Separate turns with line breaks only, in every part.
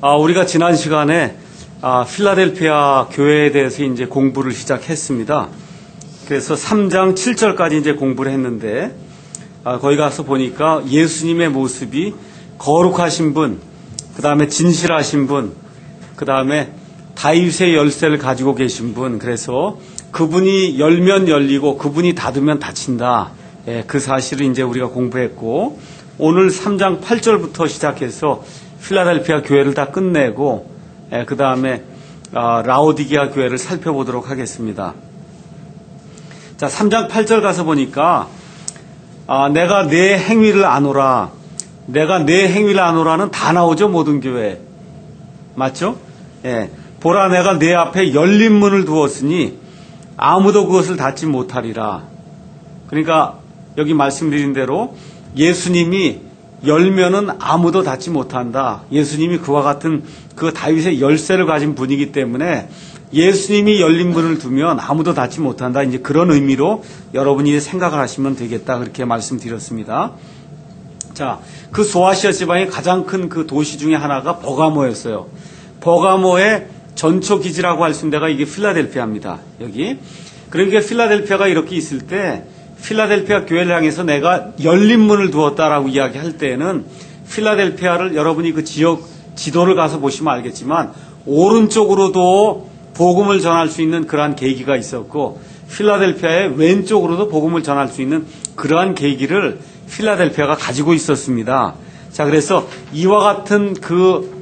우리가 지난 시간에 필라델피아 교회에 대해서 이제 공부를 시작했습니다. 그래서 3장 7절까지 이제 공부를 했는데, 거기 가서 보니까 예수님의 모습이 거룩하신 분, 그 다음에 진실하신 분, 그 다음에 다윗의 열쇠를 가지고 계신 분, 그래서 그분이 열면 열리고 그분이 닫으면 닫힌다. 그 사실을 이제 우리가 공부했고, 오늘 3장 8절부터 시작해서 필라델피아 교회를 다 끝내고, 그 다음에 라오디게아 교회를 살펴보도록 하겠습니다. 자, 3장 8절 가서 보니까 내가 내 행위를 아노라, 내가 내 행위를 아노라는 다 나오죠, 모든 교회. 맞죠? 보라, 내가 내 앞에 열린 문을 두었으니 아무도 그것을 닫지 못하리라. 그러니까 여기 말씀드린 대로 예수님이 열면은 아무도 닫지 못한다. 예수님이 그와 같은 그 다윗의 열쇠를 가진 분이기 때문에 예수님이 열린 문을 두면 아무도 닫지 못한다. 이제 그런 의미로 여러분이 생각을 하시면 되겠다. 그렇게 말씀드렸습니다. 자, 그 소아시아 지방의 가장 큰 그 도시 중에 하나가 버가모였어요. 버가모의 전초 기지라고 할 수 있는 데가 이게 필라델피아입니다. 여기. 그러니까 필라델피아가 이렇게 있을 때 필라델피아 교회를 향해서 내가 열린 문을 두었다라고 이야기할 때에는 필라델피아를 여러분이 그 지역 지도를 가서 보시면 알겠지만 오른쪽으로도 복음을 전할 수 있는 그러한 계기가 있었고 필라델피아의 왼쪽으로도 복음을 전할 수 있는 그러한 계기를 필라델피아가 가지고 있었습니다. 자, 그래서 이와 같은 그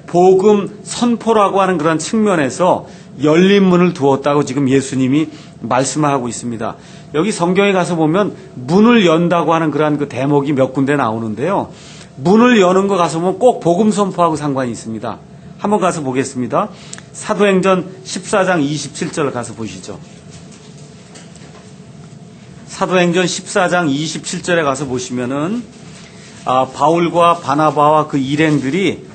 복음 선포라고 하는 그런 측면에서 열린 문을 두었다고 지금 예수님이 말씀하고 있습니다. 여기 성경에 가서 보면 문을 연다고 하는 그러한 그 대목이 몇 군데 나오는데요. 문을 여는 거 가서 보면 꼭 복음 선포하고 상관이 있습니다. 한번 가서 보겠습니다. 사도행전 14장 27절 가서 보시죠. 사도행전 14장 27절에 가서 보시면은 바울과 바나바와 그 일행들이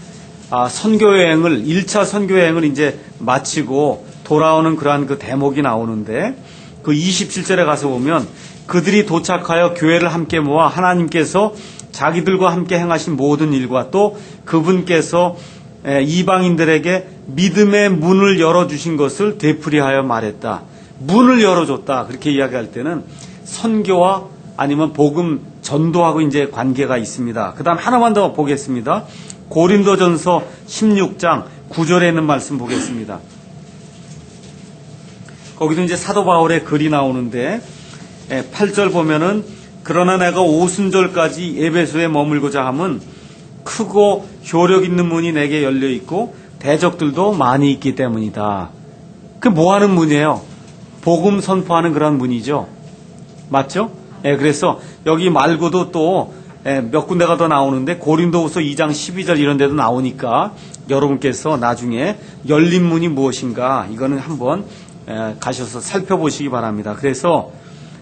선교여행을 1차 선교여행을 이제 마치고 돌아오는 그러한 그 대목이 나오는데 그 27절에 가서 보면 그들이 도착하여 교회를 함께 모아 하나님께서 자기들과 함께 행하신 모든 일과 또 그분께서 이방인들에게 믿음의 문을 열어주신 것을 되풀이하여 말했다. 문을 열어줬다. 그렇게 이야기할 때는 선교와 아니면 복음 전도하고 이제 관계가 있습니다. 그 다음 하나만 더 보겠습니다. 고린도전서 16장 9절에 있는 말씀 보겠습니다. 거기도 이제 사도 바울의 글이 나오는데 8절 보면은 그러나 내가 오순절까지 에베소에 머물고자 함은 크고 효력 있는 문이 내게 열려 있고 대적들도 많이 있기 때문이다. 그 뭐 하는 문이에요? 복음 선포하는 그런 문이죠. 맞죠? 그래서 여기 말고도 또 몇 군데가 더 나오는데 고린도후서 2장 12절 이런 데도 나오니까 여러분께서 나중에 열린 문이 무엇인가 이거는 한번 가셔서 살펴보시기 바랍니다. 그래서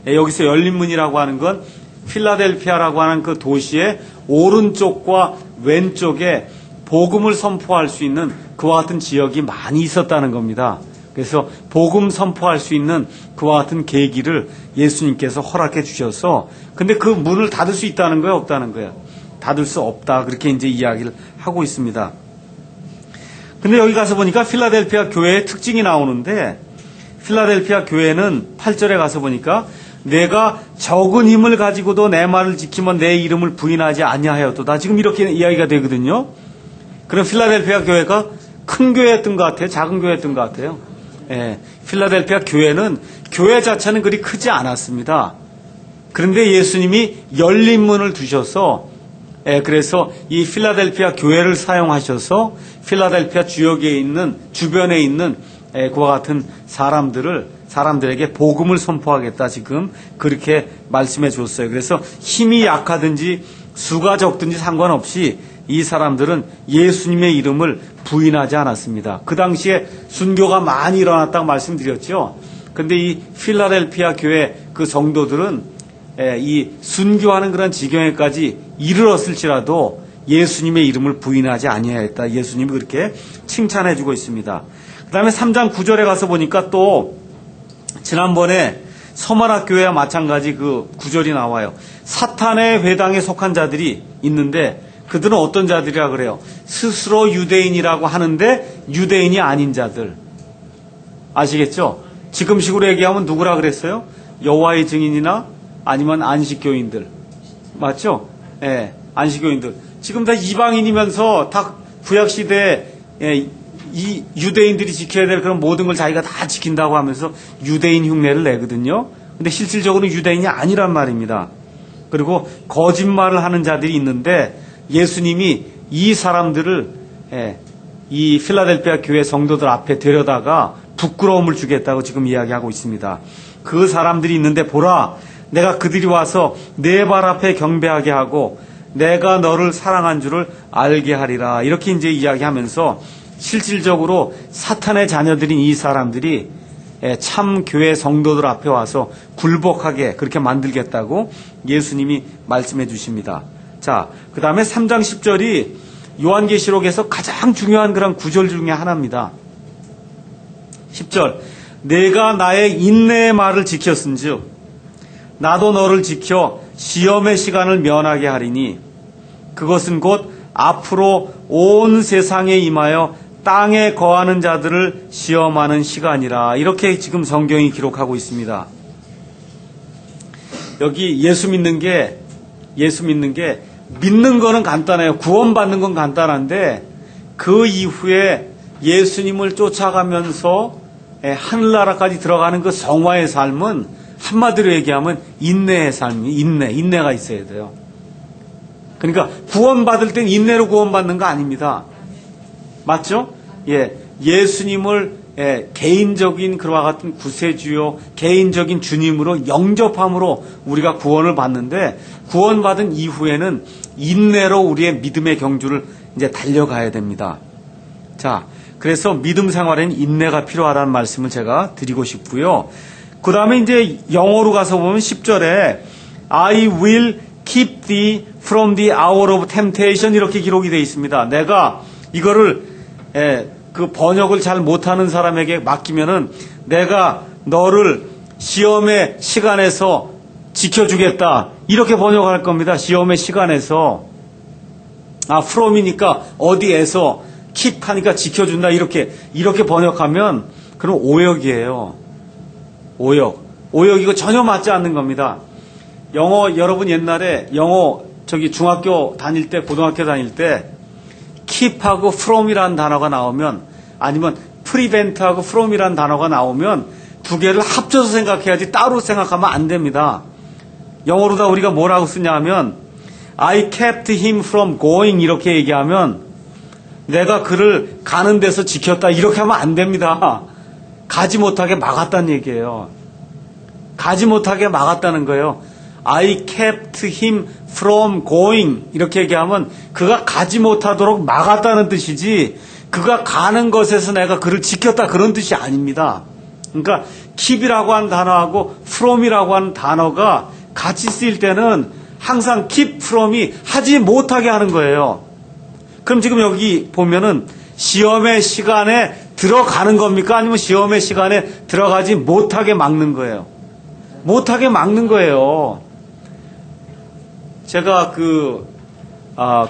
여기서 열린 문이라고 하는 건 필라델피아라고 하는 그 도시의 오른쪽과 왼쪽에 복음을 선포할 수 있는 그와 같은 지역이 많이 있었다는 겁니다. 그래서 복음 선포할 수 있는 그와 같은 계기를 예수님께서 허락해 주셔서 근데 그 문을 닫을 수 있다는 거예요? 없다는 거예요? 닫을 수 없다. 그렇게 이제 이야기를 하고 있습니다. 근데 여기 가서 보니까 필라델피아 교회의 특징이 나오는데 필라델피아 교회는 8절에 가서 보니까 내가 적은 힘을 가지고도 내 말을 지키면 내 이름을 부인하지 아니하였도다. 지금 이렇게 이야기가 되거든요. 그럼 필라델피아 교회가 큰 교회였던 것 같아요? 작은 교회였던 것 같아요? 필라델피아 교회는 교회 자체는 그리 크지 않았습니다. 그런데 예수님이 열린 문을 두셔서 그래서 이 필라델피아 교회를 사용하셔서 필라델피아 주역에 있는 주변에 있는 그와 같은 사람들에게 복음을 선포하겠다 지금 그렇게 말씀해 줬어요. 그래서 힘이 약하든지 수가 적든지 상관없이 이 사람들은 예수님의 이름을 부인하지 않았습니다. 그 당시에 순교가 많이 일어났다고 말씀드렸죠. 근데 이 필라델피아 교회 그 성도들은 이 순교하는 그런 지경에까지 이르렀을지라도 예수님의 이름을 부인하지 아니하였다. 예수님이 그렇게 칭찬해 주고 있습니다. 그 다음에 3장 9절에 가서 보니까 또 지난번에 서마나 교회와 마찬가지 그 구절이 나와요. 사탄의 회당에 속한 자들이 있는데 그들은 어떤 자들이라 그래요? 스스로 유대인이라고 하는데 유대인이 아닌 자들. 아시겠죠? 지금식으로 얘기하면 누구라 그랬어요? 여호와의 증인이나 아니면 안식교인들. 맞죠? 예, 안식교인들. 지금 다 이방인이면서 다 구약시대에 이 유대인들이 지켜야 될 그런 모든 걸 자기가 다 지킨다고 하면서 유대인 흉내를 내거든요. 근데 실질적으로 유대인이 아니란 말입니다. 그리고 거짓말을 하는 자들이 있는데 예수님이 이 사람들을 이 필라델피아 교회 성도들 앞에 데려다가 부끄러움을 주겠다고 지금 이야기하고 있습니다. 그 사람들이 있는데 보라, 내가 그들이 와서 내 발 앞에 경배하게 하고 내가 너를 사랑한 줄을 알게 하리라. 이렇게 이제 이야기하면서 실질적으로 사탄의 자녀들인 이 사람들이 참 교회 성도들 앞에 와서 굴복하게 그렇게 만들겠다고 예수님이 말씀해 주십니다. 자, 그 다음에 3장 10절이 요한계시록에서 가장 중요한 그런 구절 중에 하나입니다. 10절, 내가 나의 인내의 말을 지켰은즉 나도 너를 지켜 시험의 시간을 면하게 하리니 그것은 곧 앞으로 온 세상에 임하여 땅에 거하는 자들을 시험하는 시간이라. 이렇게 지금 성경이 기록하고 있습니다. 여기 예수 믿는 게 믿는 거는 간단해요. 구원받는 건 간단한데 그 이후에 예수님을 쫓아가면서 하늘나라까지 들어가는 그 성화의 삶은 한마디로 얘기하면 인내의 삶이 인내가 있어야 돼요. 그러니까 구원받을 땐 인내로 구원받는 거 아닙니다. 맞죠? 예수님을 개인적인 그와 같은 구세주요, 개인적인 주님으로 영접함으로 우리가 구원을 받는데 구원받은 이후에는 인내로 우리의 믿음의 경주를 이제 달려가야 됩니다. 자, 그래서 믿음 생활에는 인내가 필요하다는 말씀을 제가 드리고 싶고요. 그 다음에 이제 영어로 가서 보면 10절에 I will keep thee from the hour of temptation 이렇게 기록이 되어 있습니다. 내가 이거를 그 번역을 잘 못하는 사람에게 맡기면은 내가 너를 시험의 시간에서 지켜주겠다 이렇게 번역할 겁니다. 시험의 시간에서 from이니까 어디에서 keep 하니까 지켜준다 이렇게 번역하면 그럼 오역이에요. 오역 이거 전혀 맞지 않는 겁니다. 영어 여러분 옛날에 영어 중학교 다닐 때 고등학교 다닐 때 keep하고 from이라는 단어가 나오면 아니면 prevent하고 from이라는 단어가 나오면 두 개를 합쳐서 생각해야지 따로 생각하면 안 됩니다. 영어로다 우리가 뭐라고 쓰냐 하면 I kept him from going 이렇게 얘기하면 내가 그를 가는 데서 지켰다 이렇게 하면 안 됩니다. 가지 못하게 막았다는 얘기예요. 가지 못하게 막았다는 거예요. I kept him from going 이렇게 얘기하면 그가 가지 못하도록 막았다는 뜻이지 그가 가는 것에서 내가 그를 지켰다 그런 뜻이 아닙니다. 그러니까 keep이라고 하는 단어하고 from이라고 하는 단어가 같이 쓰일 때는 항상 keep from이 하지 못하게 하는 거예요. 그럼 지금 여기 보면은 시험의 시간에 들어가는 겁니까? 아니면 시험의 시간에 들어가지 못하게 막는 거예요. 못하게 막는 거예요. 제가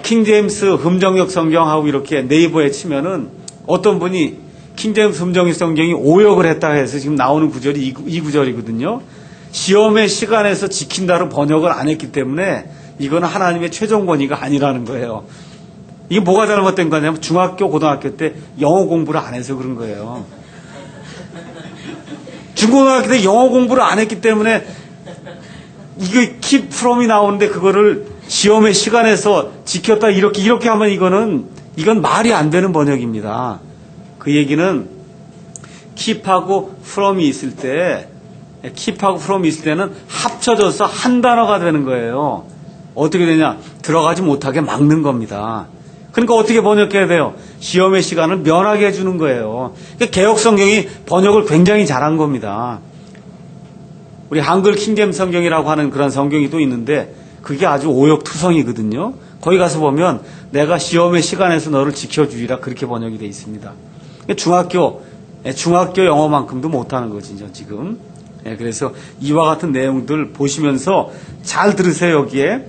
킹제임스 흠정역 성경하고 이렇게 네이버에 치면은 어떤 분이 킹제임스 흠정역 성경이 오역을 했다 해서 지금 나오는 구절이 이 구절이거든요. 시험의 시간에서 지킨다로 번역을 안 했기 때문에 이거는 하나님의 최종 권위가 아니라는 거예요. 이게 뭐가 잘못된 거냐면 중학교, 고등학교 때 영어 공부를 안 해서 그런 거예요. 중고등학교 때 영어 공부를 안 했기 때문에 이게 keep from이 나오는데 그거를 시험의 시간에서 지켰다 이렇게 하면 이건 말이 안 되는 번역입니다. 그 얘기는 keep하고 from이 있을 때는 합쳐져서 한 단어가 되는 거예요. 어떻게 되냐? 들어가지 못하게 막는 겁니다. 그러니까 어떻게 번역해야 돼요? 시험의 시간을 면하게 해주는 거예요. 그러니까 개역 성경이 번역을 굉장히 잘한 겁니다. 우리 한글 킹제임스 성경이라고 하는 그런 성경이 또 있는데 그게 아주 오역투성이거든요. 거기 가서 보면 내가 시험의 시간에서 너를 지켜주리라 그렇게 번역이 되어 있습니다. 중학교 영어만큼도 못하는 거죠 지금. 그래서 이와 같은 내용들 보시면서 잘 들으세요. 여기에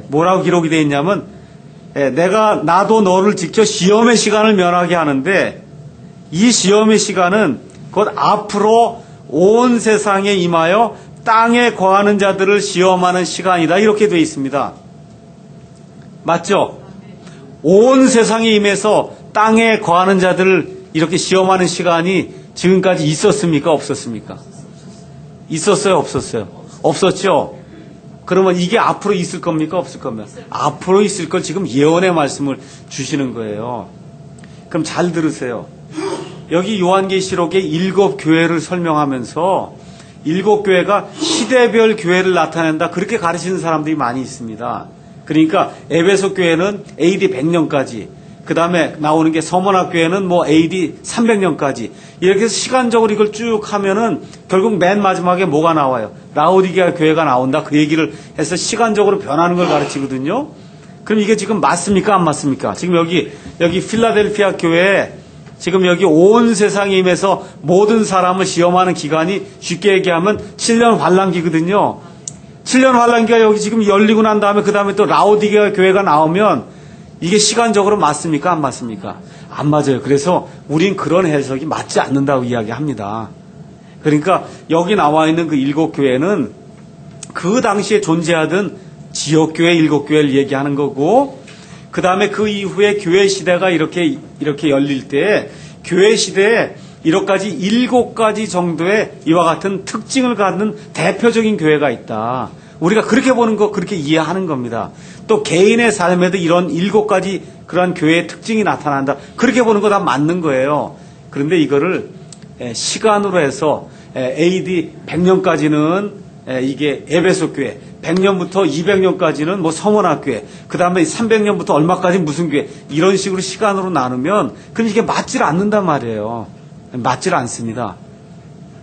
뭐라고 기록이 되어 있냐면 나도 너를 직접 시험의 시간을 면하게 하는데 이 시험의 시간은 곧 앞으로 온 세상에 임하여 땅에 거하는 자들을 시험하는 시간이다. 이렇게 되어 있습니다. 맞죠? 온 세상에 임해서 땅에 거하는 자들을 이렇게 시험하는 시간이 지금까지 있었습니까? 없었습니까? 있었어요? 없었어요? 없었죠? 그러면 이게 앞으로 있을 겁니까? 없을 겁니까? 앞으로 있을 걸 지금 예언의 말씀을 주시는 거예요. 그럼 잘 들으세요. 여기 요한계시록의 7교회를 설명하면서 7교회가 시대별 교회를 나타낸다. 그렇게 가르치는 사람들이 많이 있습니다. 그러니까 에베소 교회는 AD 100년까지, 그 다음에 나오는 게 서머나 교회는 뭐 AD 300년까지 이렇게 해서 시간적으로 이걸 쭉 하면은 결국 맨 마지막에 뭐가 나와요? 라오디게아 교회가 나온다. 그 얘기를 해서 시간적으로 변하는 걸 가르치거든요. 그럼 이게 지금 맞습니까? 안 맞습니까? 지금 여기 필라델피아 교회에 지금 여기 온 세상에 임해서 모든 사람을 시험하는 기간이 쉽게 얘기하면 7년 환란기거든요. 7년 환란기가 여기 지금 열리고 난 다음에 그 다음에 또 라오디게아 교회가 나오면 이게 시간적으로 맞습니까? 안 맞습니까? 안 맞아요. 그래서 우린 그런 해석이 맞지 않는다고 이야기합니다. 그러니까 여기 나와 있는 그 7교회는 그 당시에 존재하던 지역교회 7교회를 얘기하는 거고, 그 다음에 그 이후에 교회 시대가 이렇게 열릴 때 교회 시대에 이렇게 7가지 정도의 이와 같은 특징을 갖는 대표적인 교회가 있다. 우리가 그렇게 보는 거, 그렇게 이해하는 겁니다. 또 개인의 삶에도 이런 7가지 그러한 교회의 특징이 나타난다. 그렇게 보는 거 다 맞는 거예요. 그런데 이거를 시간으로 해서 AD 100년까지는 이게 에베소 교회, 100년부터 200년까지는 뭐 서머나 교회, 그 다음에 300년부터 얼마까지 무슨 교회, 이런 식으로 시간으로 나누면 그럼 이게 맞질 않는단 말이에요. 맞질 않습니다.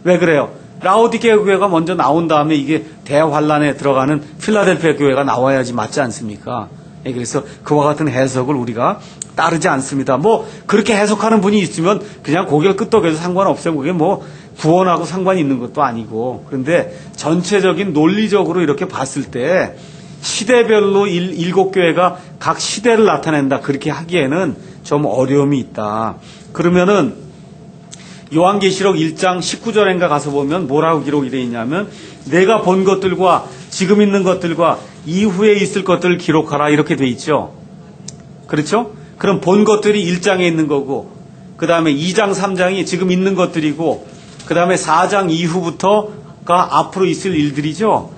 왜 그래요? 라오디게아 교회가 먼저 나온 다음에 이게 대환란에 들어가는 필라델피아 교회가 나와야지 맞지 않습니까? 그래서 그와 같은 해석을 우리가 따르지 않습니다. 뭐 그렇게 해석하는 분이 있으면 그냥 고개를 끄덕여도 상관없어요. 그게 뭐 구원하고 상관이 있는 것도 아니고. 그런데 전체적인 논리적으로 이렇게 봤을 때 시대별로 7교회가 각 시대를 나타낸다. 그렇게 하기에는 좀 어려움이 있다. 그러면은 요한계시록 1장 19절인가 가서 보면 뭐라고 기록이 되어 있냐면 내가 본 것들과 지금 있는 것들과 이후에 있을 것들을 기록하라 이렇게 되어 있죠. 그렇죠? 그럼 본 것들이 1장에 있는 거고 그 다음에 2장 3장이 지금 있는 것들이고 그 다음에 4장 이후부터가 앞으로 있을 일들이죠.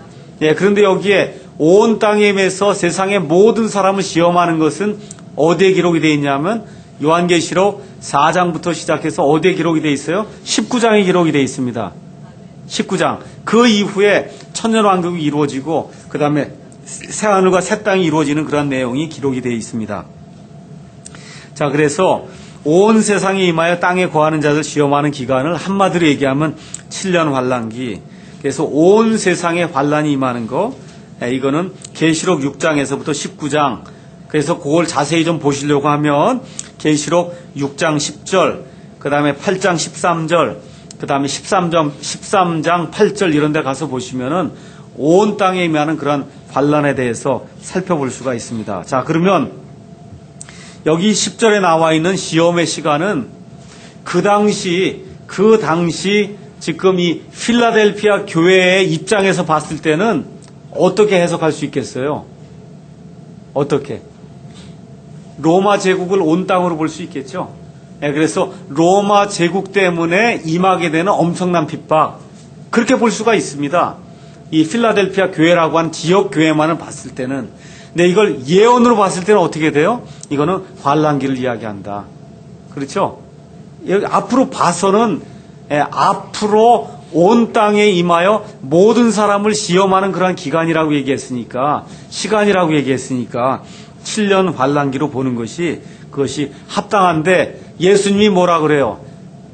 예, 그런데 여기에 온 땅에 임해서 세상의 모든 사람을 시험하는 것은 어디에 기록이 되어 있냐면 요한계시록 4장부터 시작해서 어디에 기록이 되어 있어요? 19장에 기록이 되어 있습니다. 19장. 그 이후에 천년왕국이 이루어지고 그 다음에 새하늘과 새 땅이 이루어지는 그런 내용이 기록이 되어 있습니다. 자, 그래서 온 세상에 임하여 땅에 거하는 자들 시험하는 기간을 한마디로 얘기하면 7년 환란기. 그래서 온 세상에 환란이 임하는 거, 이거는 계시록 6장에서부터 19장. 그래서 그걸 자세히 좀 보시려고 하면 계시록 6장 10절, 그 다음에 8장 13절, 그 다음에 13장 8절 이런 데 가서 보시면은 온 땅에 임하는 그런 환란에 대해서 살펴볼 수가 있습니다. 자, 그러면 여기 10절에 나와 있는 시험의 시간은 그 당시 지금 이 필라델피아 교회의 입장에서 봤을 때는 어떻게 해석할 수 있겠어요? 어떻게? 로마 제국을 온 땅으로 볼 수 있겠죠. 그래서 로마 제국 때문에 임하게 되는 엄청난 핍박, 그렇게 볼 수가 있습니다. 이 필라델피아 교회라고 한 지역 교회만을 봤을 때는. 근데 이걸 예언으로 봤을 때는 어떻게 돼요? 이거는 환란기를 이야기한다. 그렇죠? 여기 앞으로 봐서는 앞으로 온 땅에 임하여 모든 사람을 시험하는 그런 기간이라고 얘기했으니까, 시간이라고 얘기했으니까 7년 환란기로 보는 것이 그것이 합당한데, 예수님이 뭐라 그래요?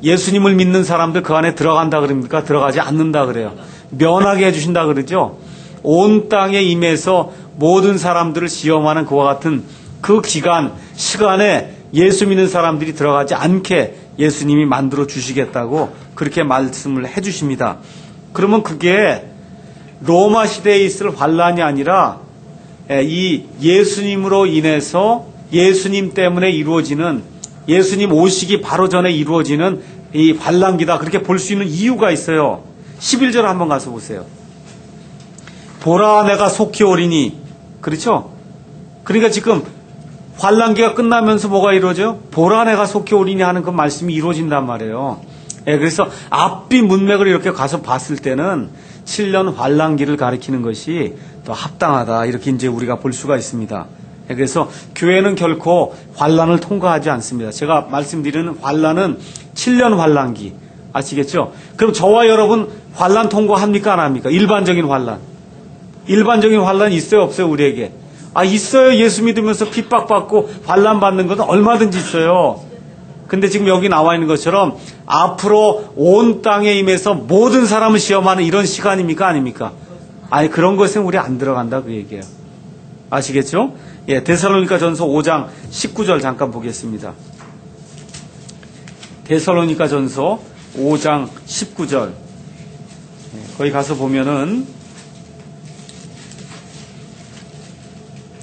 예수님을 믿는 사람들 그 안에 들어간다 그럽니까? 들어가지 않는다 그래요. 면하게 해주신다 그러죠. 온 땅에 임해서 모든 사람들을 시험하는 그와 같은 그 기간, 시간에 예수 믿는 사람들이 들어가지 않게 예수님이 만들어 주시겠다고 그렇게 말씀을 해 주십니다. 그러면 그게 로마 시대에 있을 환란이 아니라 이 예수님으로 인해서 예수님 때문에 이루어지는, 예수님 오시기 바로 전에 이루어지는 이 환란기다, 그렇게 볼 수 있는 이유가 있어요. 11절 한번 가서 보세요. 보라 내가 속히 오리니. 그렇죠? 그러니까 지금 환란기가 끝나면서 뭐가 이루어져요? 보라 내가 속히 오리니 하는 그 말씀이 이루어진단 말이에요. 예, 그래서 앞뒤 문맥을 이렇게 가서 봤을 때는 7년 환란기를 가리키는 것이 더 합당하다, 이렇게 이제 우리가 볼 수가 있습니다. 예, 그래서 교회는 결코 환란을 통과하지 않습니다. 제가 말씀드리는 환란은 7년 환란기, 아시겠죠? 그럼 저와 여러분 환란 통과합니까, 안 합니까? 일반적인 환란. 일반적인 환란이 있어요, 없어요, 우리에게? 있어요. 예수 믿으면서 핍박받고 환란 받는 것은 얼마든지 있어요. 근데 지금 여기 나와 있는 것처럼 앞으로 온 땅에 임해서 모든 사람을 시험하는 이런 시간입니까, 아닙니까? 그런 것은 우리 안 들어간다, 그 얘기예요. 아시겠죠? 예, 데살로니가 전서 5장 19절 잠깐 보겠습니다. 데살로니가 전서 5장 19절. 거기 가서 보면은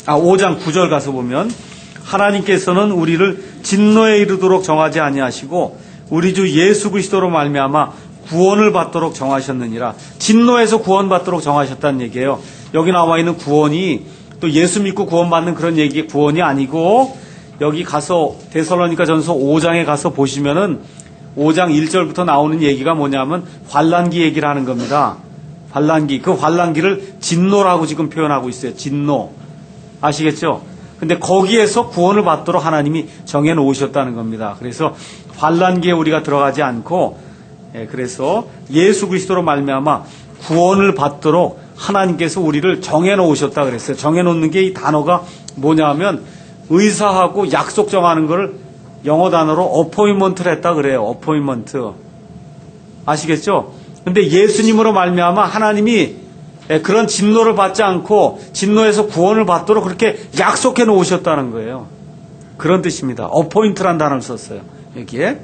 5장 9절 가서 보면, 하나님께서는 우리를 진노에 이르도록 정하지 아니하시고 우리 주 예수 그리스도로 말미암아 구원을 받도록 정하셨느니라. 진노에서 구원받도록 정하셨다는 얘기예요. 여기 나와 있는 구원이 또 예수 믿고 구원받는 그런 얘기의 구원이 아니고, 여기 가서 데살로니가 전서 5장에 가서 보시면은 5장 1절부터 나오는 얘기가 뭐냐면 환란기 얘기를 하는 겁니다. 환란기. 그 환란기를 진노라고 지금 표현하고 있어요. 진노. 아시겠죠? 근데 거기에서 구원을 받도록 하나님이 정해 놓으셨다는 겁니다. 그래서 환란기에 우리가 들어가지 않고, 그래서 예수 그리스도로 말미암아 구원을 받도록 하나님께서 우리를 정해 놓으셨다 그랬어요. 정해 놓는 게 이 단어가 뭐냐면 의사하고 약속 정하는 걸 영어 단어로 어포인먼트를 했다 그래요. 어포인먼트. 아시겠죠? 근데 예수님으로 말미암아 하나님이 그런 진노를 받지 않고 진노에서 구원을 받도록 그렇게 약속해 놓으셨다는 거예요. 그런 뜻입니다. 어포인트란 단어를 썼어요, 여기에.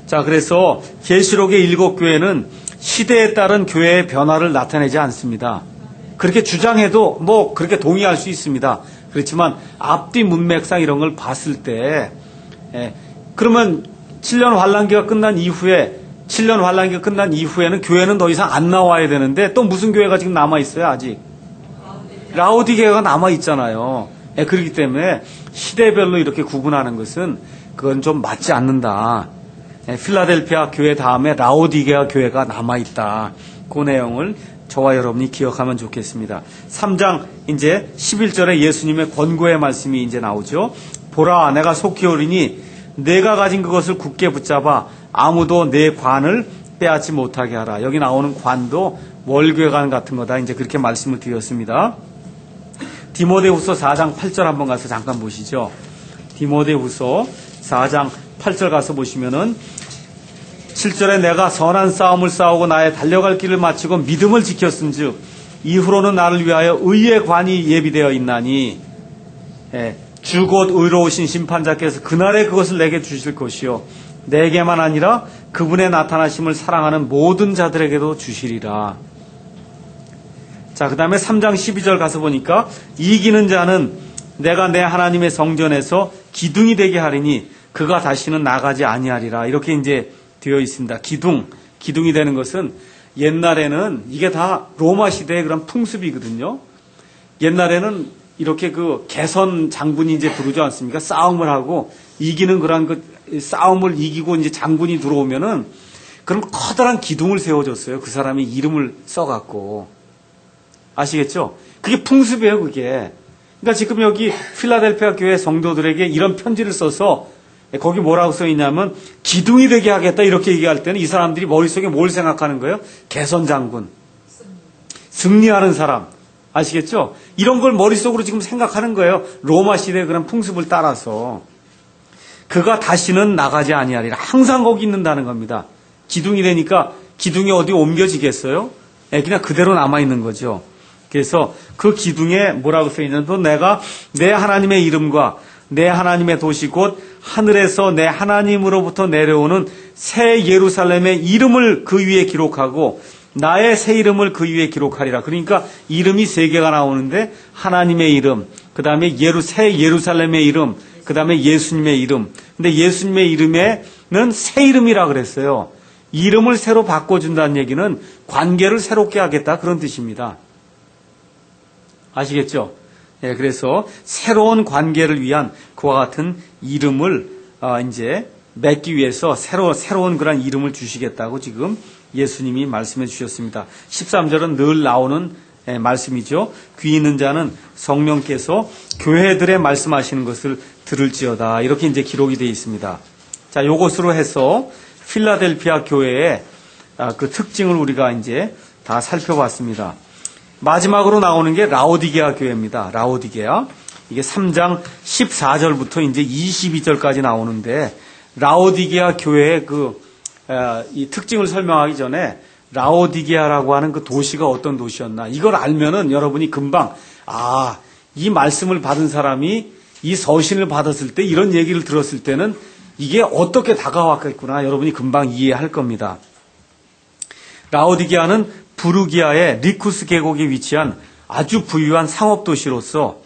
자, 그래서 계시록의 7교회는 시대에 따른 교회의 변화를 나타내지 않습니다. 그렇게 주장해도 뭐 그렇게 동의할 수 있습니다. 그렇지만 앞뒤 문맥상 이런 걸 봤을 때, 그러면 7년 환란기가 끝난 이후에, 7년 환란기가 끝난 이후에는 교회는 더 이상 안 나와야 되는데, 또 무슨 교회가 지금 남아있어요, 아직? 라오디게아가 남아있잖아요. 그렇기 때문에 시대별로 이렇게 구분하는 것은 그건 좀 맞지 않는다. 필라델피아 교회 다음에 라오디게아 교회가 남아있다. 그 내용을 저와 여러분이 기억하면 좋겠습니다. 3장 이제 11절에 예수님의 권고의 말씀이 이제 나오죠. 보라, 내가 속히 오리니 내가 가진 그것을 굳게 붙잡아 아무도 내 관을 빼앗지 못하게 하라. 여기 나오는 관도 월궤관 같은 거다. 이제 그렇게 말씀을 드렸습니다. 디모데후서 4장 8절 한번 가서 잠깐 보시죠. 디모데후서 4장 8절 가서 보시면은 7절에 내가 선한 싸움을 싸우고 나의 달려갈 길을 마치고 믿음을 지켰은즉 이후로는 나를 위하여 의의 관이 예비되어 있나니, 주 곧 의로우신 심판자께서 그날에 그것을 내게 주실 것이요 내게만 아니라 그분의 나타나심을 사랑하는 모든 자들에게도 주시리라. 자, 그 다음에 3장 12절 가서 보니까 이기는 자는 내가 내 하나님의 성전에서 기둥이 되게 하리니 그가 다시는 나가지 아니하리라. 이렇게 이제 되어 있습니다. 기둥이 되는 것은 옛날에는 이게 다 로마 시대의 그런 풍습이거든요. 옛날에는 이렇게 그 개선 장군이 이제 부르지 않습니까? 싸움을 하고 이기는 그런 그 싸움을 이기고 이제 장군이 들어오면은 그럼 커다란 기둥을 세워줬어요. 그 사람이 이름을 써갖고. 아시겠죠? 그게 풍습이에요, 그게. 그러니까 지금 여기 필라델피아 교회 성도들에게 이런 편지를 써서 거기 뭐라고 써 있냐면 기둥이 되게 하겠다 이렇게 얘기할 때는 이 사람들이 머릿속에 뭘 생각하는 거예요? 개선 장군. 승리하는 사람. 아시겠죠? 이런 걸 머릿속으로 지금 생각하는 거예요. 로마 시대의 그런 풍습을 따라서. 그가 다시는 나가지 아니하리라. 항상 거기 있는다는 겁니다. 기둥이 되니까 기둥이 어디 옮겨지겠어요? 그냥 그대로 남아있는 거죠. 그래서 그 기둥에 뭐라고 써 있냐면 내가 내 하나님의 이름과 내 하나님의 도시 곧 하늘에서 내 하나님으로부터 내려오는 새 예루살렘의 이름을 그 위에 기록하고 나의 새 이름을 그 위에 기록하리라. 그러니까 이름이 세 개가 나오는데 하나님의 이름, 그 다음에 새 예루살렘의 이름, 그 다음에 예수님의 이름. 근데 예수님의 이름에는 새 이름이라 그랬어요. 이름을 새로 바꿔준다는 얘기는 관계를 새롭게 하겠다 그런 뜻입니다. 아시겠죠? 예, 그래서 새로운 관계를 위한 그와 같은 이름을 이제 맺기 위해서 새로운 그런 이름을 주시겠다고 지금 예수님이 말씀해 주셨습니다. 13절은 늘 나오는 말씀이죠. 귀 있는 자는 성령께서 교회들에 말씀하시는 것을 들을지어다. 이렇게 이제 기록이 되어 있습니다. 자, 요것으로 해서 필라델피아 교회의 그 특징을 우리가 이제 다 살펴봤습니다. 마지막으로 나오는 게 라오디게아 교회입니다. 라오디게아. 이게 3장 14절부터 이제 22절까지 나오는데, 라오디게아 교회의 이 특징을 설명하기 전에 라오디게아라고 하는 그 도시가 어떤 도시였나, 이걸 알면은 여러분이 금방, 이 말씀을 받은 사람이 이 서신을 받았을 때 이런 얘기를 들었을 때는 이게 어떻게 다가왔겠구나, 여러분이 금방 이해할 겁니다. 라오디게아는 부르기아의 리쿠스 계곡에 위치한 아주 부유한 상업도시로서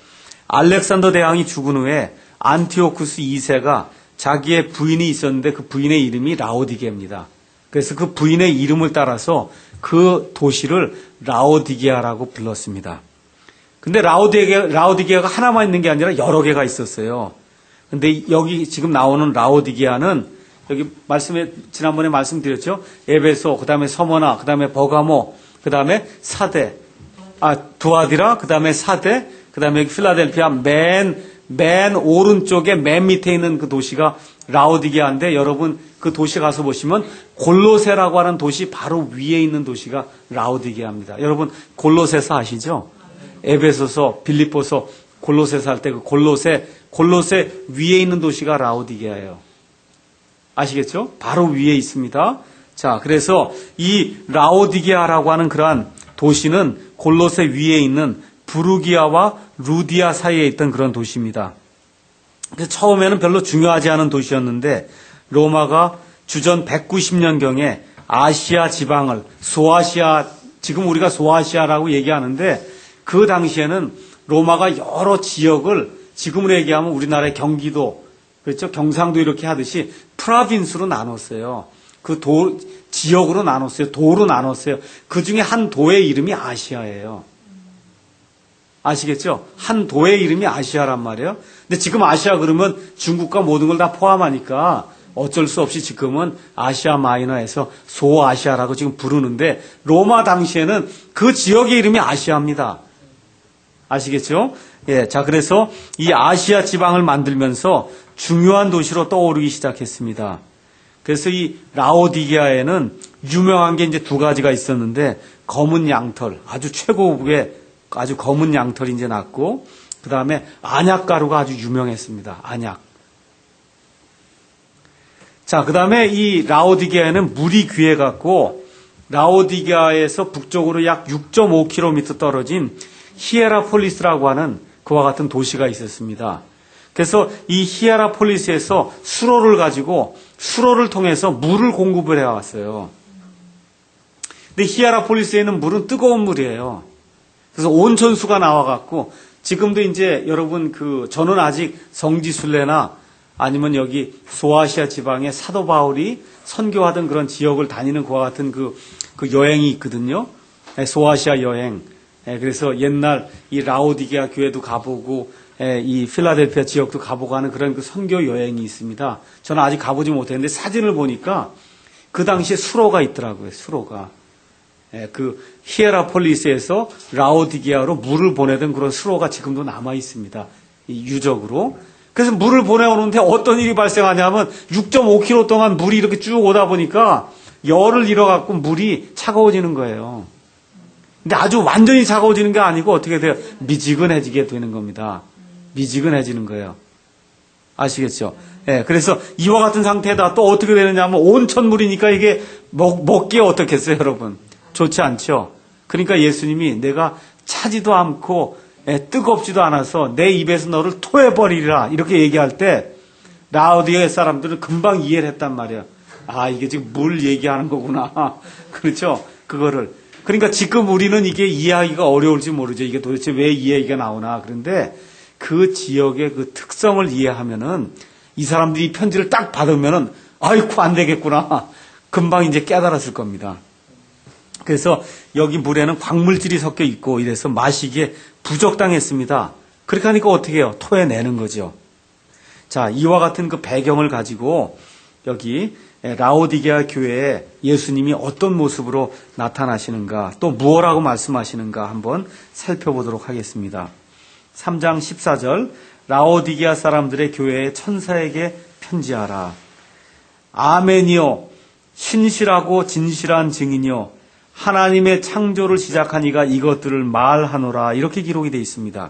알렉산더 대왕이 죽은 후에 안티오쿠스 2세가 자기의 부인이 있었는데 그 부인의 이름이 라오디게입니다. 그래서 그 부인의 이름을 따라서 그 도시를 라오디게아라고 불렀습니다. 근데 라오디게아가 하나만 있는 게 아니라 여러 개가 있었어요. 근데 여기 지금 나오는 라오디게아는 여기 지난번에 말씀드렸죠. 에베소, 그 다음에 서머나, 그 다음에 버가모, 그 다음에 사대, 두아디라, 그 다음에 사대, 그 다음에 필라델피아 맨 오른쪽에 맨 밑에 있는 그 도시가 라오디게아인데, 여러분 그 도시 가서 보시면 골로새라고 하는 도시 바로 위에 있는 도시가 라오디게아입니다. 여러분 골로새서 아시죠? 에베소서, 빌립보서, 골로새서 할 때 그 골로새 위에 있는 도시가 라오디게아예요. 아시겠죠? 바로 위에 있습니다. 자, 그래서 이 라오디게아라고 하는 그러한 도시는 골로새 위에 있는 부르기아와 루디아 사이에 있던 그런 도시입니다. 그래서 처음에는 별로 중요하지 않은 도시였는데, 로마가 주전 190년경에 아시아 지방을 지금 우리가 소아시아라고 얘기하는데, 그 당시에는 로마가 여러 지역을, 지금으로 얘기하면 우리나라의 경기도, 그렇죠? 경상도 이렇게 하듯이 프라빈스로 나눴어요. 그 지역으로 나눴어요. 도로 나눴어요. 그 중에 한 도의 이름이 아시아예요. 아시겠죠? 한 도의 이름이 아시아란 말이에요. 근데 지금 아시아 그러면 중국과 모든 걸 다 포함하니까 어쩔 수 없이 지금은 아시아 마이너에서 소아시아라고 지금 부르는데, 로마 당시에는 그 지역의 이름이 아시아입니다. 아시겠죠? 예, 자, 그래서 이 아시아 지방을 만들면서 중요한 도시로 떠오르기 시작했습니다. 그래서 이 라오디게아에는 유명한 게 이제 두 가지가 있었는데, 검은 양털, 아주 최고급의 아주 검은 양털이 이제 났고, 그 다음에 안약가루가 아주 유명했습니다. 안약. 자, 그 다음에 이 라오디게아에는 물이 귀해갖고, 라오디게아에서 북쪽으로 약 6.5km 떨어진 히에라폴리스라고 하는 그와 같은 도시가 있었습니다. 그래서 이 히에라폴리스에서 수로를 통해서 물을 공급을 해왔어요. 근데 히에라폴리스에 있는 물은 뜨거운 물이에요. 그래서 온천수가 나와갖고, 지금도 이제 여러분 저는 아직 성지순례나 아니면 여기 소아시아 지방의 사도 바울이 선교하던 그런 지역을 다니는 그와 같은 그 여행이 있거든요. 소아시아 여행. 그래서 옛날 이 라오디게아 교회도 가보고, 이 필라델피아 지역도 가보고 하는 그런 그 선교 여행이 있습니다. 저는 아직 가보지 못했는데 사진을 보니까 그 당시에 수로가 있더라고요. 수로가. 그 히에라폴리스에서 라오디게아로 물을 보내던 그런 수로가 지금도 남아 있습니다. 이 유적으로. 그래서 물을 보내오는데 어떤 일이 발생하냐면 6.5km 동안 물이 이렇게 쭉 오다 보니까 열을 잃어갖고 물이 차가워지는 거예요. 근데 아주 완전히 차가워지는 게 아니고 어떻게 돼요? 미지근해지게 되는 겁니다. 미지근해지는 거예요. 아시겠죠? 예, 그래서 이와 같은 상태에다 또 어떻게 되느냐 하면 온천물이니까 이게 먹기에 어떻겠어요, 여러분? 좋지 않죠? 그러니까 예수님이 내가 차지도 않고 뜨겁지도 않아서 내 입에서 너를 토해버리리라 이렇게 얘기할 때 라오디게아 사람들은 금방 이해를 했단 말이에요. 이게 지금 물 얘기하는 거구나. 그렇죠? 그거를. 그러니까 지금 우리는 이게 이해하기가 어려울지 모르죠. 이게 도대체 왜 이 얘기가 나오나. 그런데 그 지역의 그 특성을 이해하면은 이 사람들이 편지를 딱 받으면은 아이고 안 되겠구나. 금방 이제 깨달았을 겁니다. 그래서 여기 물에는 광물질이 섞여 있고 이래서 마시기에 부적당했습니다. 그렇게 하니까 어떻게 해요? 토해내는 거죠. 자, 이와 같은 그 배경을 가지고 여기 라오디게아 교회에 예수님이 어떤 모습으로 나타나시는가, 또 무엇라고 말씀하시는가 한번 살펴보도록 하겠습니다. 3장 14절, 라오디게아 사람들의 교회의 천사에게 편지하라. 아멘이요, 신실하고 진실한 증인이요, 하나님의 창조를 시작한 이가 이것들을 말하노라. 이렇게 기록이 되어 있습니다.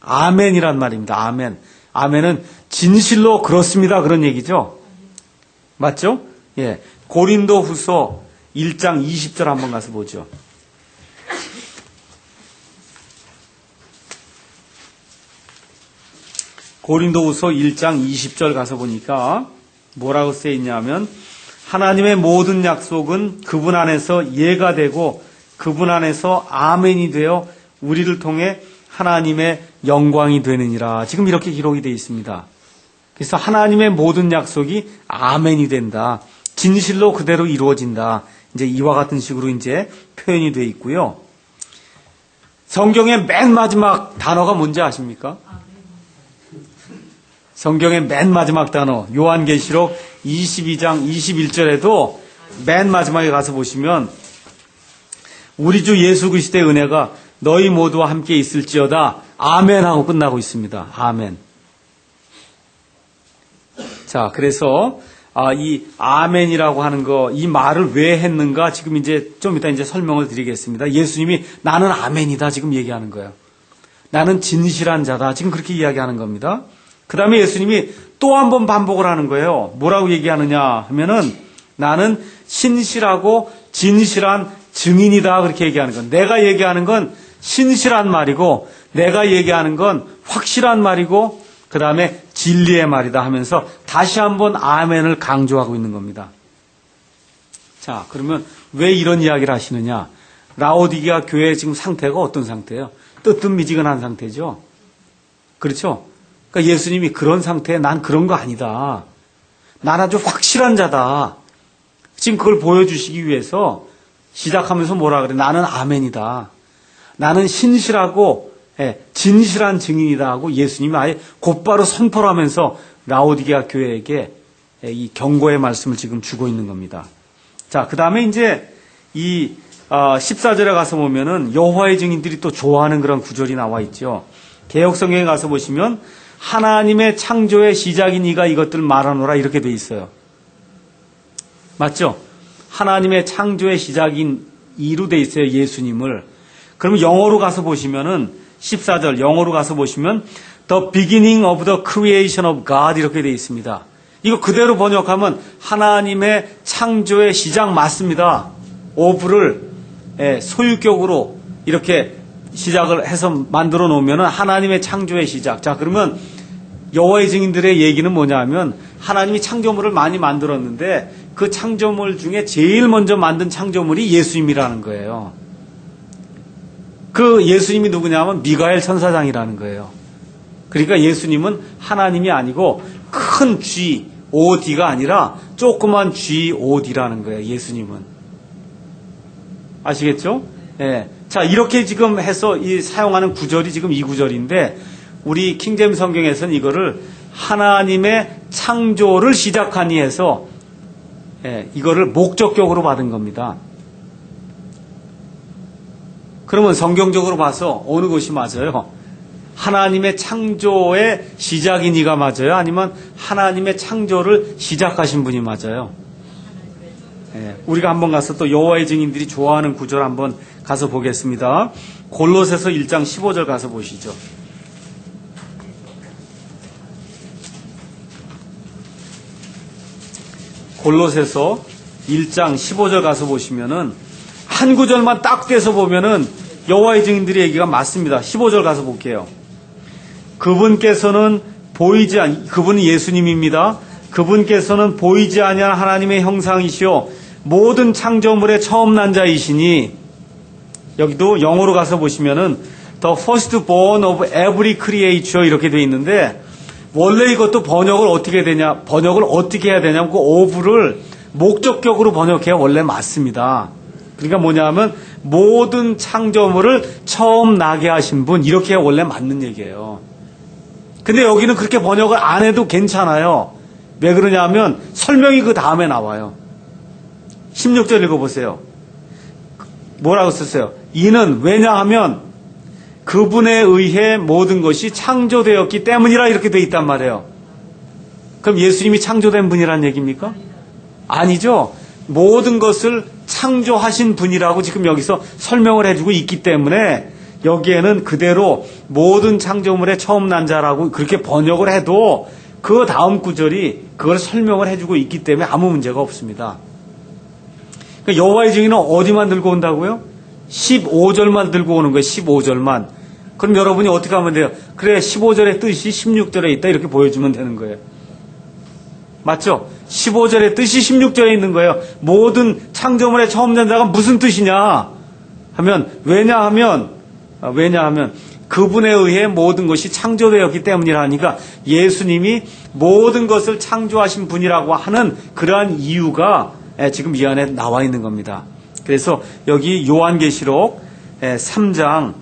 아멘이란 말입니다. 아멘. 아멘은 진실로 그렇습니다. 그런 얘기죠. 맞죠? 예. 고린도 후서 1장 20절 한번 가서 보죠. 고린도 후서 1장 20절 가서 보니까 뭐라고 쓰여 있냐면 하나님의 모든 약속은 그분 안에서 예가 되고 그분 안에서 아멘이 되어 우리를 통해 하나님의 영광이 되느니라. 지금 이렇게 기록이 되어 있습니다. 그래서 하나님의 모든 약속이 아멘이 된다. 진실로 그대로 이루어진다. 이제 이와 같은 식으로 이제 표현이 되어 있고요. 성경의 맨 마지막 단어가 뭔지 아십니까? 성경의 맨 마지막 단어, 요한계시록 22장 21절에도 맨 마지막에 가서 보시면 우리 주 예수 그리스도의 은혜가 너희 모두와 함께 있을지어다. 아멘 하고 끝나고 있습니다. 아멘. 자, 그래서 이 아멘이라고 하는 거, 이 말을 왜 했는가 지금 이제 좀 이따 이제 설명을 드리겠습니다. 예수님이 나는 아멘이다 지금 얘기하는 거예요. 나는 진실한 자다 지금 그렇게 이야기하는 겁니다. 그 다음에 예수님이 또 한 번 반복을 하는 거예요. 뭐라고 얘기하느냐 하면은 나는 신실하고 진실한 증인이다 그렇게 얘기하는 건, 내가 얘기하는 건 신실한 말이고 내가 얘기하는 건 확실한 말이고 그 다음에 진리의 말이다 하면서 다시 한번 아멘을 강조하고 있는 겁니다. 자, 그러면 왜 이런 이야기를 하시느냐? 라오디게아 교회의 지금 상태가 어떤 상태예요? 뜨뜻미지근한 상태죠. 그렇죠? 그러니까 예수님이 그런 상태에 난 그런 거 아니다. 난 아주 확실한 자다. 지금 그걸 보여주시기 위해서 시작하면서 뭐라 그래? 나는 아멘이다. 나는 신실하고 진실한 증인이다 하고 예수님이 아예 곧바로 선포를 하면서 라오디게아 교회에게 이 경고의 말씀을 지금 주고 있는 겁니다. 자, 그 다음에 이제 이 14절에 가서 보면은 여호와의 증인들이 또 좋아하는 그런 구절이 나와 있죠. 개역성경에 가서 보시면 하나님의 창조의 시작인 이가 이것들 말하노라 이렇게 돼 있어요. 맞죠? 하나님의 창조의 시작인 이로 돼 있어요. 예수님을. 그러면 영어로 가서 보시면은 14절 영어로 가서 보시면 The beginning of the creation of God 이렇게 돼 있습니다. 이거 그대로 번역하면 하나님의 창조의 시작 맞습니다. of를 소유격으로 이렇게 시작을 해서 만들어 놓으면 하나님의 창조의 시작. 자, 그러면 여호와의 증인들의 얘기는 뭐냐면 하나님이 창조물을 많이 만들었는데 그 창조물 중에 제일 먼저 만든 창조물이 예수님이라는 거예요. 그 예수님이 누구냐면 미가엘 천사장이라는 거예요. 그러니까 예수님은 하나님이 아니고 큰 G, O-D가 아니라 조그만 G, O-D라는 거예요. 예수님은. 아시겠죠? 예. 자, 이렇게 지금 해서 이 사용하는 구절이 지금 이 구절인데 우리 킹제임스 성경에서는 이거를 하나님의 창조를 시작하니 해서 이거를 목적격으로 받은 겁니다. 그러면 성경적으로 봐서 어느 것이 맞아요? 하나님의 창조의 시작인 이가 맞아요? 아니면 하나님의 창조를 시작하신 분이 맞아요? 우리가 한번 가서 또 여호와의 증인들이 좋아하는 구절 한번 가서 보겠습니다. 골로새서 1장 15절 가서 보시죠. 골로새서 1장 15절 가서 보시면은 한 구절만 딱 떼서 보면은 여호와의 증인들의 얘기가 맞습니다. 15절 가서 볼게요. 그분은 예수님입니다. 그분께서는 보이지 아니한 하나님의 형상이시오 모든 창조물의 처음 난 자이시니, 여기도 영어로 가서 보시면은 the firstborn of every creature 이렇게 돼 있는데 원래 이것도 번역을 어떻게 해야 되냐면 그 of를 목적격으로 번역해야 원래 맞습니다. 그러니까 뭐냐면 모든 창조물을 처음 나게 하신 분 이렇게 해야 원래 맞는 얘기예요. 근데 여기는 그렇게 번역을 안 해도 괜찮아요. 왜 그러냐면 설명이 그 다음에 나와요. 16절 읽어보세요. 뭐라고 썼어요? 이는 왜냐하면 그분에 의해 모든 것이 창조되었기 때문이라 이렇게 돼 있단 말이에요. 그럼 예수님이 창조된 분이란 얘기입니까? 아니죠. 모든 것을 창조하신 분이라고 지금 여기서 설명을 해주고 있기 때문에 여기에는 그대로 모든 창조물의 처음 난 자라고 그렇게 번역을 해도 그 다음 구절이 그걸 설명을 해주고 있기 때문에 아무 문제가 없습니다. 그러니까 여호와의 증인은 어디만 들고 온다고요? 15절만 들고 오는 거예요. 15절만. 그럼 여러분이 어떻게 하면 돼요? 그래 15절의 뜻이 16절에 있다 이렇게 보여주면 되는 거예요. 맞죠? 15절의 뜻이 16절에 있는 거예요. 모든 창조물의 처음 난 자가 무슨 뜻이냐 하면 왜냐하면 그분에 의해 모든 것이 창조되었기 때문이라니까 예수님이 모든 것을 창조하신 분이라고 하는 그러한 이유가 지금 이 안에 나와 있는 겁니다. 그래서 여기 요한계시록 3장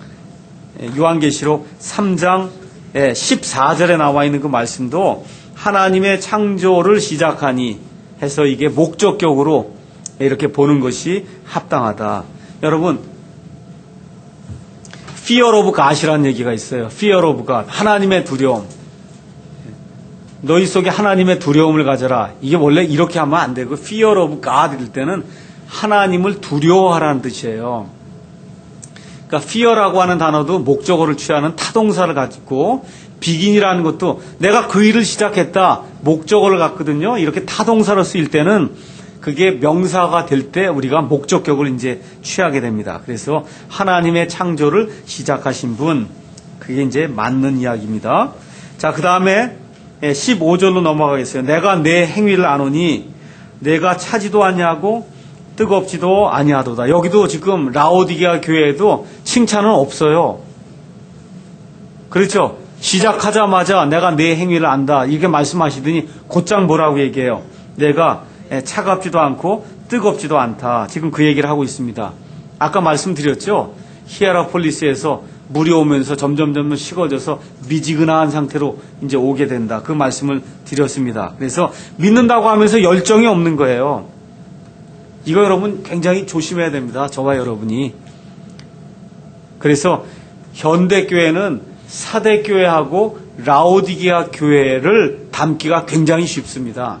14절에 나와 있는 그 말씀도 하나님의 창조를 시작하니 해서 이게 목적격으로 이렇게 보는 것이 합당하다. 여러분 Fear of God이라는 얘기가 있어요. Fear of God. 하나님의 두려움. 너희 속에 하나님의 두려움을 가져라. 이게 원래 이렇게 하면 안 되고 Fear of God 일 때는 하나님을 두려워하라는 뜻이에요. 그러니까 fear라고 하는 단어도 목적어를 취하는 타동사를 가지고 begin이라는 것도 내가 그 일을 시작했다. 목적어를 갖거든요. 이렇게 타동사로 쓰일 때는 그게 명사가 될 때 우리가 목적격을 이제 취하게 됩니다. 그래서 하나님의 창조를 시작하신 분, 그게 이제 맞는 이야기입니다. 자, 그 다음에 15절로 넘어가겠어요. 내가 내 행위를 아노니 내가 차지도 아니하고 뜨겁지도 아니하도다. 여기도 지금 라오디게아 교회에도 칭찬은 없어요. 그렇죠? 시작하자마자 내가 내 행위를 안다. 이렇게 말씀하시더니 곧장 뭐라고 얘기해요? 내가 차갑지도 않고 뜨겁지도 않다. 지금 그 얘기를 하고 있습니다. 아까 말씀드렸죠? 히에라폴리스에서 물이 오면서 점점 식어져서 미지근한 상태로 이제 오게 된다. 그 말씀을 드렸습니다. 그래서 믿는다고 하면서 열정이 없는 거예요. 이거 여러분 굉장히 조심해야 됩니다. 저와 여러분이. 그래서 현대교회는 사대교회하고 라오디게아 교회를 닮기가 굉장히 쉽습니다.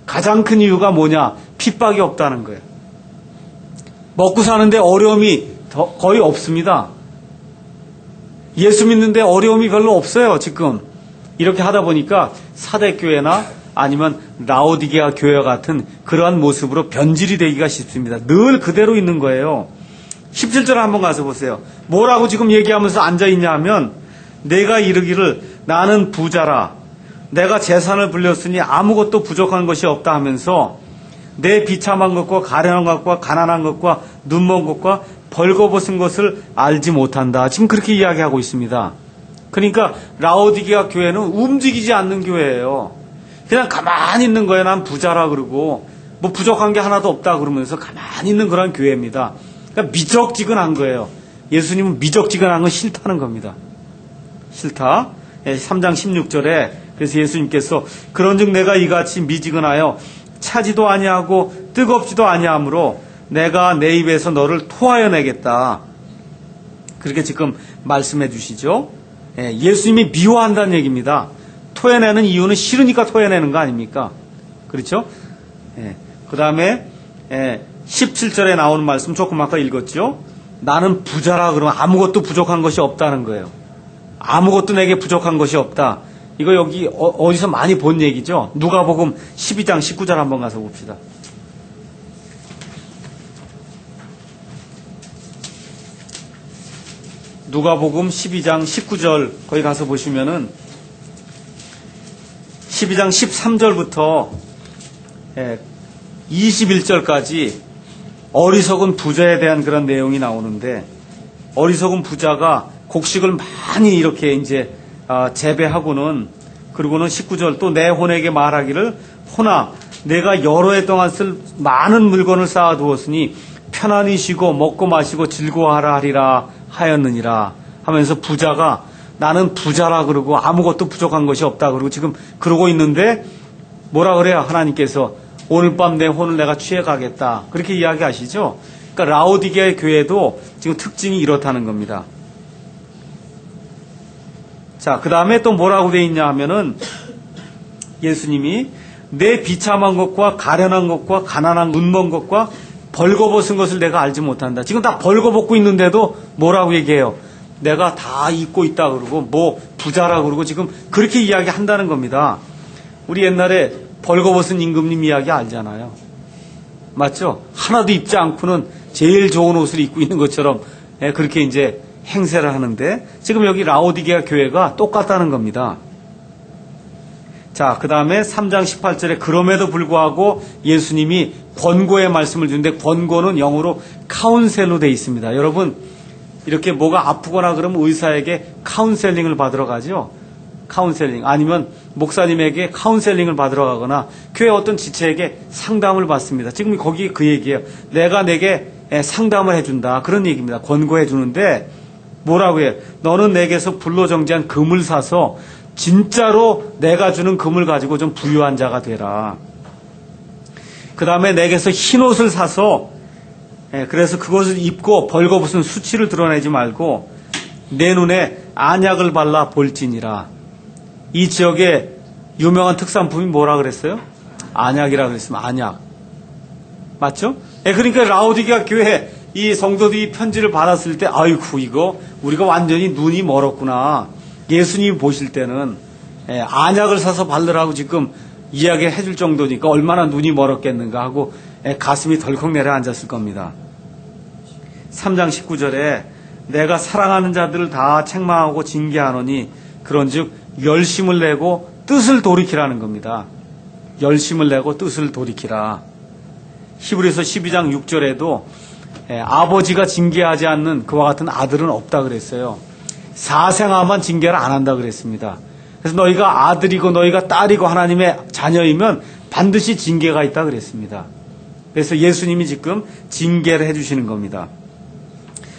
가장 큰 이유가 뭐냐? 핍박이 없다는 거예요. 먹고 사는데 어려움이 거의 없습니다. 예수 믿는데 어려움이 별로 없어요, 지금. 이렇게 하다 보니까 사대교회나 아니면 라오디게아 교회와 같은 그러한 모습으로 변질이 되기가 쉽습니다. 늘 그대로 있는 거예요. 17절 한번 가서 보세요. 뭐라고 지금 얘기하면서 앉아있냐 하면 내가 이르기를 나는 부자라 내가 재산을 불렸으니 아무것도 부족한 것이 없다 하면서 내 비참한 것과 가련한 것과 가난한 것과 눈먼 것과 벌거벗은 것을 알지 못한다. 지금 그렇게 이야기하고 있습니다. 그러니까 라오디게아 교회는 움직이지 않는 교회예요. 그냥 가만히 있는 거예요. 난 부자라 그러고 뭐 부족한 게 하나도 없다 그러면서 가만히 있는 그런 교회입니다. 그러니까 미적지근한 거예요. 예수님은 미적지근한 건 싫다는 겁니다. 싫다. 3장 16절에 그래서 예수님께서 그런즉 내가 이같이 미지근하여 차지도 아니하고 뜨겁지도 아니하므로 내가 내 입에서 너를 토하여 내겠다. 그렇게 지금 말씀해 주시죠. 예수님이 미워한다는 얘기입니다. 토해내는 이유는 싫으니까 토해내는 거 아닙니까? 그렇죠? 그 다음에 17절에 나오는 말씀 조금 아까 읽었죠? 나는 부자라 그러면 아무것도 부족한 것이 없다는 거예요. 아무것도 내게 부족한 것이 없다. 이거 여기 어디서 많이 본 얘기죠? 누가복음 12장 19절 한번 가서 봅시다. 누가복음 12장 19절 거기 가서 보시면은 12장 13절부터 21절까지 어리석은 부자에 대한 그런 내용이 나오는데 어리석은 부자가 곡식을 많이 이렇게 이제 재배하고는, 그리고는 19절 또 내 혼에게 말하기를, 혼아 내가 여러 해 동안 쓸 많은 물건을 쌓아두었으니 편안히 쉬고 먹고 마시고 즐거워하라 하리라 하였느니라 하면서, 부자가 나는 부자라 그러고 아무것도 부족한 것이 없다 그러고 지금 그러고 있는데 뭐라 그래요? 하나님께서 오늘 밤 내 혼을 내가 취해 가겠다, 그렇게 이야기하시죠. 그러니까 라오디게아 교회도 지금 특징이 이렇다는 겁니다. 자, 그 다음에 또 뭐라고 돼 있냐 하면은, 예수님이 내 비참한 것과 가련한 것과 가난한 눈먼 것과 벌거벗은 것을 내가 알지 못한다. 지금 다 벌거벗고 있는데도 뭐라고 얘기해요? 내가 다 잊고 있다 그러고 뭐 부자라 그러고 지금 그렇게 이야기한다는 겁니다. 우리 옛날에 벌거벗은 임금님 이야기 알잖아요. 맞죠? 하나도 입지 않고는 제일 좋은 옷을 입고 있는 것처럼 그렇게 이제 행세를 하는데, 지금 여기 라오디게아 교회가 똑같다는 겁니다. 자, 그 다음에 3장 18절에 그럼에도 불구하고 예수님이 권고의 말씀을 주는데, 권고는 영어로 카운셀로 되어 있습니다. 여러분, 이렇게 뭐가 아프거나 그러면 의사에게 카운셀링을 받으러 가죠. 카운셀링, 아니면 목사님에게 카운셀링을 받으러 가거나 교회 어떤 지체에게 상담을 받습니다. 지금 거기 그 얘기예요. 내가 내게 상담을 해준다, 그런 얘기입니다. 권고해 주는데 뭐라고 해요? 너는 내게서 불로정지한 금을 사서 진짜로 내가 주는 금을 가지고 좀 부유한 자가 되라. 그 다음에 내게서 흰 옷을 사서 그래서 그것을 입고 벌거벗은 수치를 드러내지 말고 내 눈에 안약을 발라 볼지니라. 이 지역의 유명한 특산품이 뭐라 그랬어요? 안약이라 그랬으면 안약. 맞죠? 그러니까 라오디게아 교회 이 성도들이 편지를 받았을 때, 아이고 이거 우리가 완전히 눈이 멀었구나. 예수님이 보실 때는 안약을 사서 바르라고 지금 이야기를 해줄 정도니까 얼마나 눈이 멀었겠는가 하고 가슴이 덜컥 내려앉았을 겁니다. 3장 19절에 내가 사랑하는 자들을 다 책망하고 징계하노니 그런즉 열심을 내고 뜻을 돌이키라는 겁니다. 열심을 내고 뜻을 돌이키라. 히브리서 12장 6절에도 아버지가 징계하지 않는 그와 같은 아들은 없다 그랬어요. 사생아만 징계를 안 한다 그랬습니다. 그래서 너희가 아들이고 너희가 딸이고 하나님의 자녀이면 반드시 징계가 있다 그랬습니다. 그래서 예수님이 지금 징계를 해주시는 겁니다.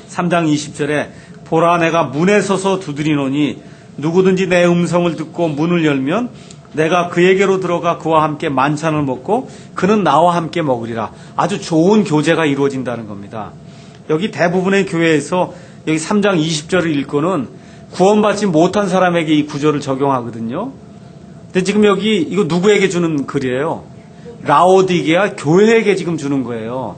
3장 20절에 보라 내가 문에 서서 두드리노니 누구든지 내 음성을 듣고 문을 열면 내가 그에게로 들어가 그와 함께 만찬을 먹고 그는 나와 함께 먹으리라. 아주 좋은 교제가 이루어진다는 겁니다. 여기 대부분의 교회에서 여기 3장 20절을 읽고는 구원받지 못한 사람에게 이 구절을 적용하거든요. 근데 지금 여기 이거 누구에게 주는 글이에요? 라오디게아 교회에게 지금 주는 거예요.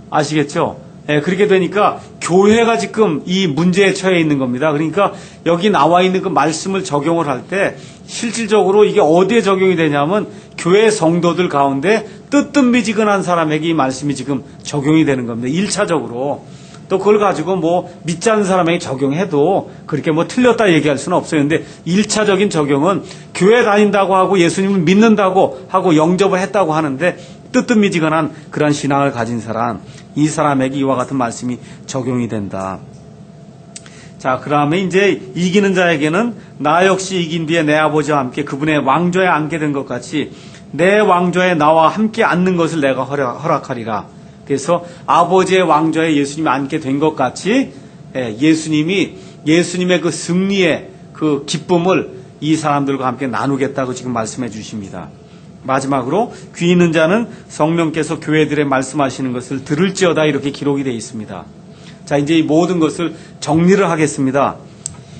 아시겠죠? 그렇게 되니까 교회가 지금 이 문제에 처해 있는 겁니다. 그러니까 여기 나와 있는 그 말씀을 적용을 할 때 실질적으로 이게 어디에 적용이 되냐면 교회 성도들 가운데 뜨뜻미지근한 사람에게 이 말씀이 지금 적용이 되는 겁니다. 1차적으로. 또 그걸 가지고 뭐 믿지 않는 사람에게 적용해도 그렇게 뭐 틀렸다 얘기할 수는 없어요. 근데 1차적인 적용은 교회 다닌다고 하고 예수님을 믿는다고 하고 영접을 했다고 하는데 뜨뜻미지근한 그런 신앙을 가진 사람, 이 사람에게 이와 같은 말씀이 적용이 된다. 자, 그 다음에 이제 이기는 자에게는 나 역시 이긴 뒤에 내 아버지와 함께 그분의 왕좌에 앉게 된 것 같이 내 왕좌에 나와 함께 앉는 것을 내가 허락하리라. 그래서 아버지의 왕좌에 예수님이 앉게 된 것 같이 예수님이 예수님의 그 승리의 그 기쁨을 이 사람들과 함께 나누겠다고 지금 말씀해 주십니다. 마지막으로 귀 있는 자는 성령께서 교회들의 말씀하시는 것을 들을지어다 이렇게 기록이 되어 있습니다. 자, 이제 이 모든 것을 정리를 하겠습니다.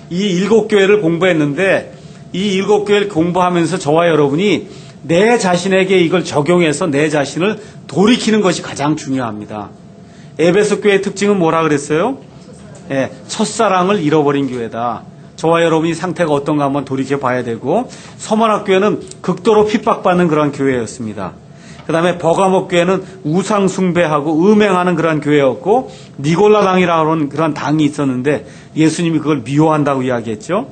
이 7교회를 공부했는데 이 7교회를 공부하면서 저와 여러분이 내 자신에게 이걸 적용해서 내 자신을 돌이키는 것이 가장 중요합니다. 에베소 교회의 특징은 뭐라 그랬어요? 첫사랑을 잃어버린 교회다. 저와 여러분이 상태가 어떤가 한번 돌이켜 봐야 되고, 서머학교회는 극도로 핍박받는 그런 교회였습니다. 그 다음에 버가목 교회는 우상 숭배하고 음행하는 그런 교회였고, 니골라 당이라고 하는 그런 당이 있었는데 예수님이 그걸 미워한다고 이야기했죠.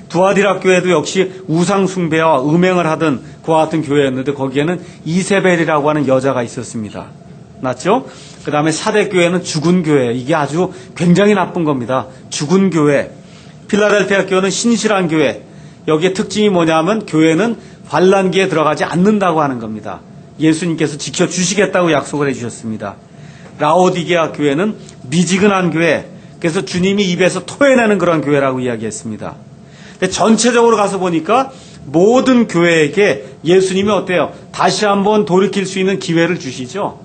두아디라 교회도 역시 우상 숭배와 음행을 하던 그와 같은 교회였는데 거기에는 이세벨이라고 하는 여자가 있었습니다. 났죠? 그 다음에 사대교회는 죽은 교회. 이게 아주 굉장히 나쁜 겁니다. 죽은 교회. 필라델피아 교회는 신실한 교회. 여기에 특징이 뭐냐면 교회는 환난기에 들어가지 않는다고 하는 겁니다. 예수님께서 지켜주시겠다고 약속을 해주셨습니다. 라오디게아 교회는 미지근한 교회. 그래서 주님이 입에서 토해내는 그런 교회라고 이야기했습니다. 근데 전체적으로 가서 보니까 모든 교회에게 예수님이 어때요? 다시 한번 돌이킬 수 있는 기회를 주시죠.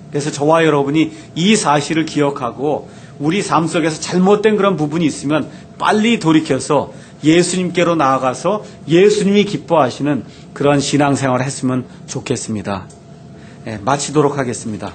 그래서 저와 여러분이 이 사실을 기억하고 우리 삶 속에서 잘못된 그런 부분이 있으면 빨리 돌이켜서 예수님께로 나아가서 예수님이 기뻐하시는 그런 신앙생활을 했으면 좋겠습니다. 마치도록 하겠습니다.